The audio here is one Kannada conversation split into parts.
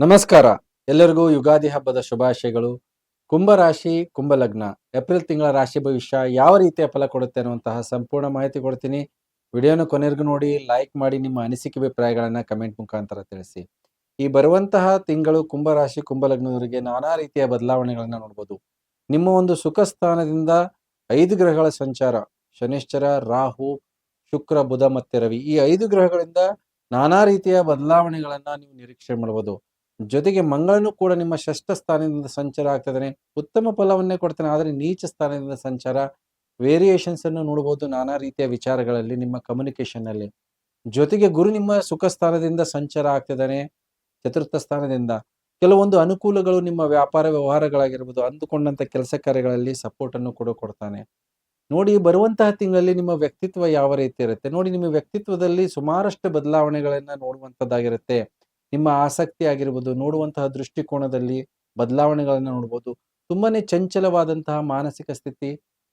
ನಮಸ್ಕಾರ. ಎಲ್ಲರಿಗೂ ಯುಗಾದಿ ಹಬ್ಬದ ಶುಭಾಶಯಗಳು. ಕುಂಭರಾಶಿ, ಕುಂಭಲಗ್ನ ಏಪ್ರಿಲ್ ತಿಂಗಳ ರಾಶಿ ಭವಿಷ್ಯ ಯಾವ ರೀತಿಯ ಫಲ ಕೊಡುತ್ತೆ ಅನ್ನುವಂತಹ ಸಂಪೂರ್ಣ ಮಾಹಿತಿ ಕೊಡ್ತೀನಿ. ವಿಡಿಯೋನ ಕೊನೆವರೆಗೂ ನೋಡಿ, ಲೈಕ್ ಮಾಡಿ, ನಿಮ್ಮ ಅನಿಸಿಕೆ ಅಭಿಪ್ರಾಯಗಳನ್ನ ಕಮೆಂಟ್ ಮುಖಾಂತರ ತಿಳಿಸಿ. ಈ ಬರುವಂತಹ ತಿಂಗಳು ಕುಂಭರಾಶಿ, ಕುಂಭಲಗ್ನದವರಿಗೆ ನಾನಾ ರೀತಿಯ ಬದಲಾವಣೆಗಳನ್ನ ನೋಡ್ಬೋದು. ನಿಮ್ಮ ಒಂದು ಸುಖ ಸ್ಥಾನದಿಂದ 5 ಗ್ರಹಗಳ ಸಂಚಾರ, ಶನಿಶ್ಚರ, ರಾಹು, ಶುಕ್ರ, ಬುಧ ಮತ್ತೆ ರವಿ, ಈ 5 ಗ್ರಹಗಳಿಂದ ನಾನಾ ರೀತಿಯ ಬದಲಾವಣೆಗಳನ್ನ ನೀವು ನಿರೀಕ್ಷೆ ಮಾಡಬಹುದು. ಜೊತೆಗೆ ಮಂಗಳನು ಕೂಡ ನಿಮ್ಮ ಷಷ್ಠ ಸ್ಥಾನದಿಂದ ಸಂಚಾರ ಆಗ್ತಿದ್ದಾನೆ. ಉತ್ತಮ ಫಲವನ್ನೇ ಕೊಡ್ತಾನೆ, ಆದರೆ ನೀಚ ಸ್ಥಾನದಿಂದ ಸಂಚಾರ, ವೇರಿಯೇಷನ್ಸ್ ಅನ್ನು ನೋಡಬಹುದು ನಾನಾ ರೀತಿಯ ವಿಚಾರಗಳಲ್ಲಿ, ನಿಮ್ಮ ಕಮ್ಯುನಿಕೇಶನ್ ಅಲ್ಲಿ. ಜೊತೆಗೆ ಗುರು ನಿಮ್ಮ ಸುಖ ಸ್ಥಾನದಿಂದ ಸಂಚಾರ ಆಗ್ತಿದ್ದಾನೆ, ಚತುರ್ಥ ಸ್ಥಾನದಿಂದ. ಕೆಲವೊಂದು ಅನುಕೂಲಗಳು ನಿಮ್ಮ ವ್ಯಾಪಾರ ವ್ಯವಹಾರಗಳಾಗಿರ್ಬೋದು, ಅಂದುಕೊಂಡಂತ ಕೆಲಸ ಕಾರ್ಯಗಳಲ್ಲಿ ಸಪೋರ್ಟ್ ಅನ್ನು ಕೂಡ ಕೊಡ್ತಾನೆ. ನೋಡಿ, ಬರುವಂತಹ ತಿಂಗಳಲ್ಲಿ ನಿಮ್ಮ ವ್ಯಕ್ತಿತ್ವ ಯಾವ ರೀತಿ ಇರುತ್ತೆ ನೋಡಿ. ನಿಮ್ಮ ವ್ಯಕ್ತಿತ್ವದಲ್ಲಿ ಸುಮಾರಷ್ಟು ಬದಲಾವಣೆಗಳನ್ನ ನೋಡುವಂತದ್ದಾಗಿರುತ್ತೆ. ನಿಮ್ಮ ಆಸಕ್ತಿ ಆಗಿರ್ಬೋದು, ನೋಡುವಂತಹ ದೃಷ್ಟಿಕೋನದಲ್ಲಿ ಬದಲಾವಣೆಗಳನ್ನ ನೋಡ್ಬೋದು. ತುಂಬಾನೇ ಚಂಚಲವಾದಂತಹ ಮಾನಸಿಕ ಸ್ಥಿತಿ,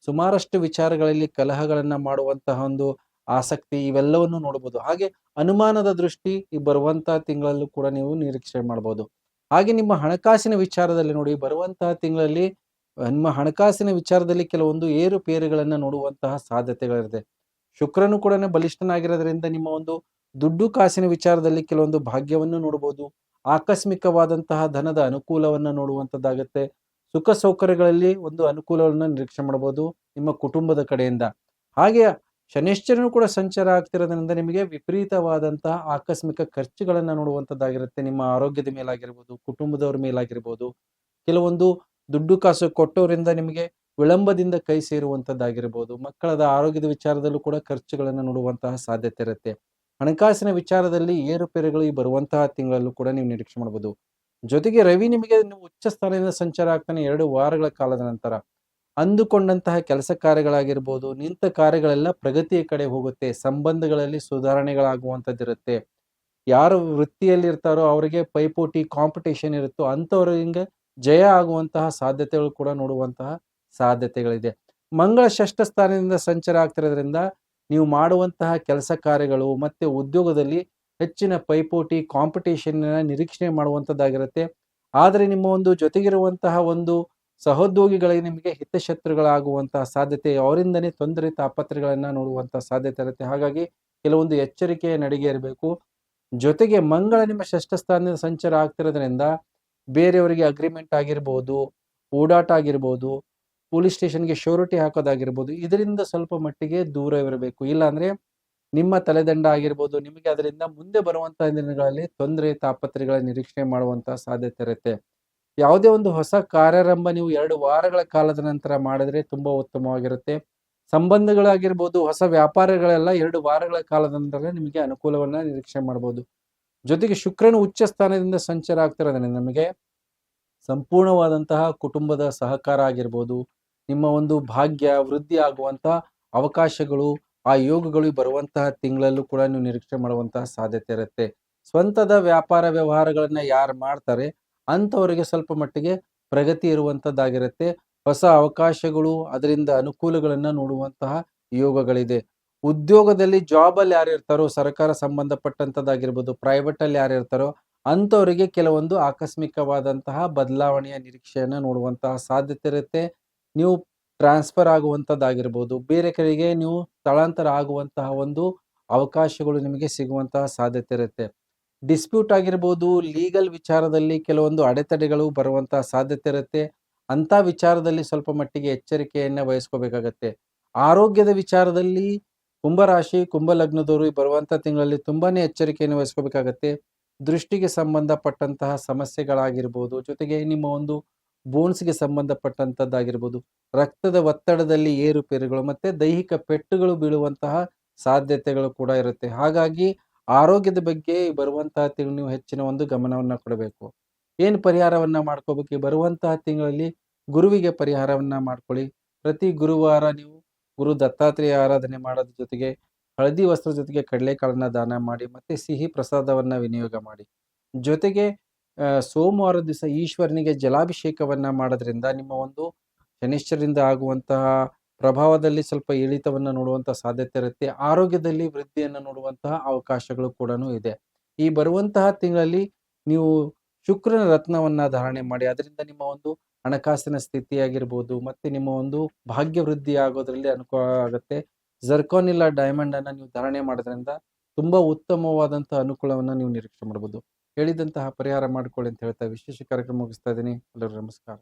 ಸುಮಾರಷ್ಟು ವಿಚಾರಗಳಲ್ಲಿ ಕಲಹಗಳನ್ನ ಮಾಡುವಂತಹ ಒಂದು ಆಸಕ್ತಿ, ಇವೆಲ್ಲವನ್ನು ನೋಡಬಹುದು. ಹಾಗೆ ಅನುಮಾನದ ದೃಷ್ಟಿ ಈ ಬರುವಂತಹ ತಿಂಗಳಲ್ಲೂ ಕೂಡ ನೀವು ನಿರೀಕ್ಷೆ ಮಾಡಬಹುದು. ಹಾಗೆ ನಿಮ್ಮ ಹಣಕಾಸಿನ ವಿಚಾರದಲ್ಲಿ ನೋಡಿ, ಬರುವಂತಹ ತಿಂಗಳಲ್ಲಿ ನಿಮ್ಮ ಹಣಕಾಸಿನ ವಿಚಾರದಲ್ಲಿ ಕೆಲವೊಂದು ಏರುಪೇರುಗಳನ್ನ ನೋಡುವಂತಹ ಸಾಧ್ಯತೆಗಳಿದೆ. ಶುಕ್ರನು ಕೂಡ ಬಲಿಷ್ಠನಾಗಿರೋದ್ರಿಂದ ನಿಮ್ಮ ಒಂದು ದುಡ್ಡು ಕಾಸಿನ ವಿಚಾರದಲ್ಲಿ ಕೆಲವೊಂದು ಭಾಗ್ಯವನ್ನು ನೋಡಬಹುದು. ಆಕಸ್ಮಿಕವಾದಂತಹ ಧನದ ಅನುಕೂಲವನ್ನ ನೋಡುವಂತದ್ದಾಗತ್ತೆ. ಸುಖ ಸೌಕರ್ಯಗಳಲ್ಲಿ ಒಂದು ಅನುಕೂಲವನ್ನು ನಿರೀಕ್ಷೆ ಮಾಡಬಹುದು ನಿಮ್ಮ ಕುಟುಂಬದ ಕಡೆಯಿಂದ. ಹಾಗೆ ಶನಿಶ್ಚರನು ಕೂಡ ಸಂಚಾರ ಆಗ್ತಿರೋದ್ರಿಂದ ನಿಮಗೆ ವಿಪರೀತವಾದಂತಹ ಆಕಸ್ಮಿಕ ಖರ್ಚುಗಳನ್ನ ನೋಡುವಂತದ್ದಾಗಿರುತ್ತೆ. ನಿಮ್ಮ ಆರೋಗ್ಯದ ಮೇಲಾಗಿರ್ಬೋದು, ಕುಟುಂಬದವ್ರ ಮೇಲಾಗಿರ್ಬೋದು, ಕೆಲವೊಂದು ದುಡ್ಡು ಕಾಸು ಕೊಟ್ಟವರಿಂದ ನಿಮಗೆ ವಿಳಂಬದಿಂದ ಕೈ ಸೇರುವಂತದ್ದಾಗಿರ್ಬೋದು. ಮಕ್ಕಳದ ಆರೋಗ್ಯದ ವಿಚಾರದಲ್ಲೂ ಕೂಡ ಖರ್ಚುಗಳನ್ನು ನೋಡುವಂತಹ ಸಾಧ್ಯತೆ ಇರುತ್ತೆ. ಹಣಕಾಸಿನ ವಿಚಾರದಲ್ಲಿ ಏರುಪೇರುಗಳು ಈ ಬರುವಂತಹ ತಿಂಗಳಲ್ಲೂ ಕೂಡ ನೀವು ನಿರೀಕ್ಷೆ ಮಾಡಬಹುದು. ಜೊತೆಗೆ ರವಿ ನಿಮಗೆ ನೀವು ಉಚ್ಚ ಸ್ಥಾನದಿಂದ ಸಂಚಾರ ಆಗ್ತಾನೆ 2 ವಾರಗಳ ಕಾಲದ ನಂತರ. ಅಂದುಕೊಂಡಂತಹ ಕೆಲಸ ಕಾರ್ಯಗಳಾಗಿರ್ಬೋದು, ನಿಂತ ಕಾರ್ಯಗಳೆಲ್ಲ ಪ್ರಗತಿಯ ಕಡೆ ಹೋಗುತ್ತೆ. ಸಂಬಂಧಗಳಲ್ಲಿ ಸುಧಾರಣೆಗಳಾಗುವಂತದ್ದಿರುತ್ತೆ. ಯಾರು ವೃತ್ತಿಯಲ್ಲಿ ಇರ್ತಾರೋ ಅವರಿಗೆ ಪೈಪೋಟಿ, ಕಾಂಪಿಟೇಷನ್ ಇರುತ್ತೋ ಅಂಥವ್ರಿಗೆ ಜಯ ಆಗುವಂತಹ ಸಾಧ್ಯತೆಗಳು ಕೂಡ ನೋಡುವಂತಹ ಸಾಧ್ಯತೆಗಳಿದೆ. ಮಂಗಳ ಷಷ್ಠ ಸ್ಥಾನದಿಂದ ಸಂಚಾರ ಆಗ್ತಿರೋದ್ರಿಂದ ನೀವು ಮಾಡುವಂತಹ ಕೆಲಸ ಕಾರ್ಯಗಳು ಮತ್ತೆ ಉದ್ಯೋಗದಲ್ಲಿ ಹೆಚ್ಚಿನ ಪೈಪೋಟಿ, ಕಾಂಪಿಟೇಷನ್ ನಿರೀಕ್ಷಣೆ ಮಾಡುವಂತದ್ದಾಗಿರುತ್ತೆ. ಆದರೆ ನಿಮ್ಮ ಒಂದು ಜೊತೆಗಿರುವಂತಹ ಒಂದು ಸಹೋದ್ಯೋಗಿಗಳಿಗೆ ನಿಮಗೆ ಹಿತಶತ್ರುಗಳಾಗುವಂತಹ ಸಾಧ್ಯತೆ, ಅವರಿಂದನೇ ತೊಂದರೆ ತಾಪತ್ರೆಗಳನ್ನ ನೋಡುವಂತಹ ಸಾಧ್ಯತೆ ಇರುತ್ತೆ. ಹಾಗಾಗಿ ಕೆಲವೊಂದು ಎಚ್ಚರಿಕೆಯ ನಡಿಗೆ ಇರಬೇಕು. ಜೊತೆಗೆ ಮಂಗಳ ನಿಮ್ಮ ಷಷ್ಠ ಸ್ಥಾನದಿಂದ ಸಂಚಾರ ಆಗ್ತಿರೋದ್ರಿಂದ ಬೇರೆಯವರಿಗೆ ಅಗ್ರಿಮೆಂಟ್ ಆಗಿರ್ಬೋದು, ಓಡಾಟ ಆಗಿರ್ಬೋದು, ಪೊಲೀಸ್ ಸ್ಟೇಷನ್ಗೆ ಶ್ಯೂರಿಟಿ ಹಾಕೋದಾಗಿರ್ಬೋದು, ಇದರಿಂದ ಸ್ವಲ್ಪ ಮಟ್ಟಿಗೆ ದೂರವಿರಬೇಕು. ಇಲ್ಲಾಂದ್ರೆ ನಿಮ್ಮ ತಲೆದಂಡ ಆಗಿರ್ಬೋದು, ನಿಮಗೆ ಅದರಿಂದ ಮುಂದೆ ಬರುವಂತಹ ದಿನಗಳಲ್ಲಿ ತೊಂದರೆ ತಾಪತ್ರೆಗಳ ನಿರೀಕ್ಷಣೆ ಮಾಡುವಂತಹ ಸಾಧ್ಯತೆ ಇರುತ್ತೆ. ಯಾವುದೇ ಒಂದು ಹೊಸ ಕಾರ್ಯಾರಂಭ ನೀವು 2 ವಾರಗಳ ಕಾಲದ ನಂತರ ಮಾಡಿದ್ರೆ ತುಂಬಾ ಉತ್ತಮವಾಗಿರುತ್ತೆ. ಸಂಬಂಧಗಳಾಗಿರ್ಬೋದು, ಹೊಸ ವ್ಯಾಪಾರಗಳೆಲ್ಲ 2 ವಾರಗಳ ಕಾಲದ ನಂತರ ನಿಮಗೆ ಅನುಕೂಲವನ್ನ ನಿರೀಕ್ಷೆ ಮಾಡಬಹುದು. ಜೊತೆಗೆ ಶುಕ್ರನು ಉಚ್ಚ ಸ್ಥಾನದಿಂದ ಸಂಚಾರ ಆಗ್ತಿರೋದ್ರಿಂದ ನಮಗೆ ಸಂಪೂರ್ಣವಾದಂತಹ ಕುಟುಂಬದ ಸಹಕಾರ ಆಗಿರ್ಬೋದು, ನಿಮ್ಮ ಒಂದು ಭಾಗ್ಯ ವೃದ್ಧಿ ಆಗುವಂತಹ ಅವಕಾಶಗಳು, ಆ ಯೋಗಗಳು ಬರುವಂತಹ ತಿಂಗಳಲ್ಲೂ ಕೂಡ ನೀವು ನಿರೀಕ್ಷೆ ಮಾಡುವಂತಹ ಸಾಧ್ಯತೆ ಇರುತ್ತೆ. ಸ್ವಂತದ ವ್ಯಾಪಾರ ವ್ಯವಹಾರಗಳನ್ನ ಯಾರು ಮಾಡ್ತಾರೆ ಅಂಥವರಿಗೆ ಸ್ವಲ್ಪ ಮಟ್ಟಿಗೆ ಪ್ರಗತಿ ಇರುವಂತದ್ದಾಗಿರುತ್ತೆ. ಹೊಸ ಅವಕಾಶಗಳು, ಅದರಿಂದ ಅನುಕೂಲಗಳನ್ನ ನೋಡುವಂತಹ ಯೋಗಗಳಿದೆ. ಉದ್ಯೋಗದಲ್ಲಿ ಜಾಬ್ ಅಲ್ಲಿ ಯಾರು ಇರ್ತಾರೋ, ಸರ್ಕಾರ ಸಂಬಂಧಪಟ್ಟಂತದ್ದಾಗಿರ್ಬೋದು, ಪ್ರೈವೇಟ್ ಅಲ್ಲಿ ಯಾರು ಇರ್ತಾರೋ ಅಂಥವರಿಗೆ ಕೆಲವೊಂದು ಆಕಸ್ಮಿಕವಾದಂತಹ ಬದಲಾವಣೆಯ ನಿರೀಕ್ಷೆಯನ್ನ ನೋಡುವಂತಹ ಸಾಧ್ಯತೆ ಇರುತ್ತೆ. ನೀವು ಟ್ರಾನ್ಸ್ಫರ್ ಆಗುವಂತದ್ದಾಗಿರ್ಬೋದು, ಬೇರೆ ಕಡೆಗೆ ನೀವು ಸ್ಥಳಾಂತರ ಆಗುವಂತಹ ಒಂದು ಅವಕಾಶಗಳು ನಿಮಗೆ ಸಿಗುವಂತಹ ಸಾಧ್ಯತೆ ಇರುತ್ತೆ. ಡಿಸ್ಪ್ಯೂಟ್ ಆಗಿರ್ಬೋದು, ಲೀಗಲ್ ವಿಚಾರದಲ್ಲಿ ಕೆಲವೊಂದು ಅಡೆತಡೆಗಳು ಬರುವಂತಹ ಸಾಧ್ಯತೆ ಇರುತ್ತೆ. ಅಂತ ವಿಚಾರದಲ್ಲಿ ಸ್ವಲ್ಪ ಮಟ್ಟಿಗೆ ಎಚ್ಚರಿಕೆಯನ್ನ ವಹಿಸ್ಕೋಬೇಕಾಗತ್ತೆ. ಆರೋಗ್ಯದ ವಿಚಾರದಲ್ಲಿ ಕುಂಭರಾಶಿ, ಕುಂಭಲಗ್ನದವರು ಬರುವಂತ ತಿಂಗಳಲ್ಲಿ ತುಂಬಾನೇ ಎಚ್ಚರಿಕೆಯನ್ನು ವಹಿಸ್ಕೋಬೇಕಾಗತ್ತೆ. ದೃಷ್ಟಿಗೆ ಸಂಬಂಧಪಟ್ಟಂತಹ ಸಮಸ್ಯೆಗಳಾಗಿರ್ಬೋದು, ಜೊತೆಗೆ ನಿಮ್ಮ ಒಂದು ಬೋನ್ಸ್ಗೆ ಸಂಬಂಧಪಟ್ಟಂತದ್ದಾಗಿರ್ಬೋದು, ರಕ್ತದ ಒತ್ತಡದಲ್ಲಿ ಏರುಪೇರುಗಳು ಮತ್ತೆ ದೈಹಿಕ ಪೆಟ್ಟುಗಳು ಬೀಳುವಂತಹ ಸಾಧ್ಯತೆಗಳು ಕೂಡ ಇರುತ್ತೆ. ಹಾಗಾಗಿ ಆರೋಗ್ಯದ ಬಗ್ಗೆ ಬರುವಂತಹ ತಿಂಗಳು ನೀವು ಹೆಚ್ಚಿನ ಒಂದು ಗಮನವನ್ನ ಕೊಡಬೇಕು. ಏನು ಪರಿಹಾರವನ್ನ ಮಾಡ್ಕೋಬೇಕು ಈ ಬರುವಂತಹ ತಿಂಗಳಲ್ಲಿ? ಗುರುವಿಗೆ ಪರಿಹಾರವನ್ನ ಮಾಡ್ಕೊಳ್ಳಿ. ಪ್ರತಿ ಗುರುವಾರ ನೀವು ಗುರು ದತ್ತಾತ್ರೇಯ ಆರಾಧನೆ ಮಾಡೋದ್ರ ಜೊತೆಗೆ ಹಳದಿ ವಸ್ತ್ರ ಜೊತೆಗೆ ಕಡಲೆಕಾಳನ್ನ ದಾನ ಮಾಡಿ, ಮತ್ತೆ ಸಿಹಿ ಪ್ರಸಾದವನ್ನ ವಿನಿಯೋಗ ಮಾಡಿ. ಜೊತೆಗೆ ಸೋಮವಾರ ದಿವಸ ಈಶ್ವರನಿಗೆ ಜಲಾಭಿಷೇಕವನ್ನ ಮಾಡೋದ್ರಿಂದ ನಿಮ್ಮ ಒಂದು ಶನಿಶ್ಚರದಿಂದ ಆಗುವಂತಹ ಪ್ರಭಾವದಲ್ಲಿ ಸ್ವಲ್ಪ ಇಳಿತವನ್ನ ನೋಡುವಂತಹ ಸಾಧ್ಯತೆ ಇರುತ್ತೆ. ಆರೋಗ್ಯದಲ್ಲಿ ವೃದ್ಧಿಯನ್ನು ನೋಡುವಂತಹ ಅವಕಾಶಗಳು ಕೂಡ ಇದೆ. ಈ ಬರುವಂತಹ ತಿಂಗಳಲ್ಲಿ ನೀವು ಶುಕ್ರನ ರತ್ನವನ್ನ ಧಾರಣೆ ಮಾಡಿ ಅದರಿಂದ ನಿಮ್ಮ ಒಂದು ಹಣಕಾಸಿನ ಸ್ಥಿತಿಯಾಗಿರ್ಬೋದು ಮತ್ತೆ ನಿಮ್ಮ ಒಂದು ಭಾಗ್ಯ ವೃದ್ಧಿ ಆಗೋದ್ರಲ್ಲಿ ಅನುಕೂಲ ಆಗುತ್ತೆ. ಜರ್ಕೋನಿಲ್ಲ ಡೈಮಂಡ್ ಅನ್ನ ನೀವು ಧಾರಣೆ ಮಾಡೋದ್ರಿಂದ ತುಂಬಾ ಉತ್ತಮವಾದಂತಹ ಅನುಕೂಲವನ್ನ ನೀವು ನಿರೀಕ್ಷೆ ಮಾಡಬಹುದು. ಹೇಳಿದಂತಹ ಪರಿಹಾರ ಮಾಡ್ಕೊಳ್ಳಿ ಅಂತ ಹೇಳ್ತಾ ವಿಶೇಷ ಕಾರ್ಯಕ್ರಮ ಮುಗಿಸ್ತಾ ಇದ್ದೀನಿ. ಎಲ್ಲರಿಗೂ ನಮಸ್ಕಾರ.